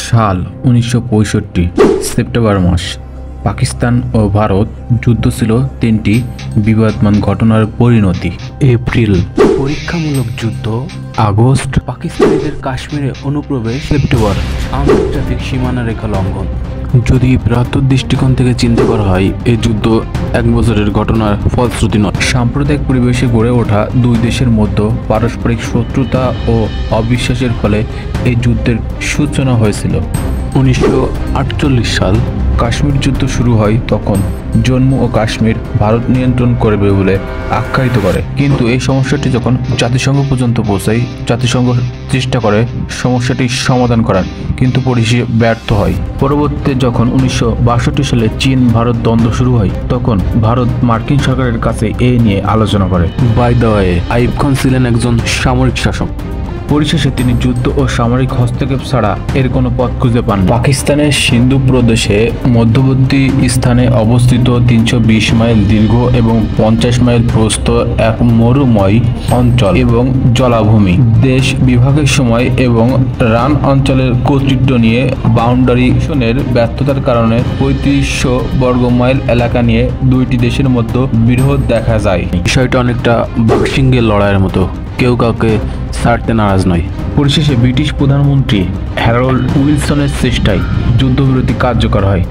সাল 1965 সেপ্টেম্বর মাস। পাকিস্তান ও ভারত যুদ্ধ ছিল তিনটি বিবাদমান ঘটনার পরিণতি। এপ্রিল পরীক্ষামূলক যুদ্ধ, আগস্ট পাকিস্তানিদের কাশ্মীরে অনুপ্রবেশ, সেপ্টেম্বর আন্তর্জাতিক সীমানা রেখা লঙ্ঘন। যদি বৃহত্তর দৃষ্টিকোণ থেকে চিন্তা করা হয়, এই যুদ্ধ এক বছরের ঘটনার ফলশ্রুতি নয়। সাম্প্রদায়িক পরিবেশে গড়ে ওঠা দুই দেশের মধ্যে পারস্পরিক শত্রুতা ও অবিশ্বাসের ফলে এই যুদ্ধের সূচনা হয়েছিল। 1948 সাল কাশ্মীর যুদ্ধ শুরু হয়। তখন জম্মু ও কাশ্মীর ভারত নিয়ন্ত্রণ করবে বলে আখ্যায়িত করে, কিন্তু এই সমস্যাটি যখন জাতিসংঘ পর্যন্ত পৌঁছায়, জাতিসংঘ চেষ্টা করে সমস্যাটি সমাধান করার, কিন্তু পরিশেষে ব্যর্থ হয়। পরবর্তীতে যখন 1962 সালে চীন ভারত দ্বন্দ্ব শুরু হয়, তখন ভারত মার্কিন সরকারের কাছে এ নিয়ে আলোচনা করে। By the way, Ayub Khan ছিলেন একজন সামরিক শাসক। পরিশেষে তিনি যুদ্ধ ও সামরিক হস্তক্ষেপ ছাড়া এর কোনো পথ খুঁজে পান। পাকিস্তানের সিন্ধু প্রদেশে মধ্যবর্তী স্থানে অবস্থিত 320 মাইল দীর্ঘ এবং 50 মাইল প্রস্থ এক মরুময় অঞ্চল এবং জলাভূমি। দেশ বিভাগের সময় এবং রান অঞ্চলের কর্তৃত্ব নিয়ে বাউন্ডারিশনের ব্যর্থতার কারণে 3500 বর্গমাইল এলাকা নিয়ে দুইটি দেশের মধ্যে বিরোধ দেখা যায়। বিষয়টা অনেকটা বক্সিংয়ের লড়াইয়ের মতো, কেউ কাউকে ছাড়তে নারাজ নয়। পরিশেষে ব্রিটিশ প্রধানমন্ত্রী হ্যারল্ড উইলসনের চেষ্টায় যুদ্ধবিরতি কার্যকর হয়।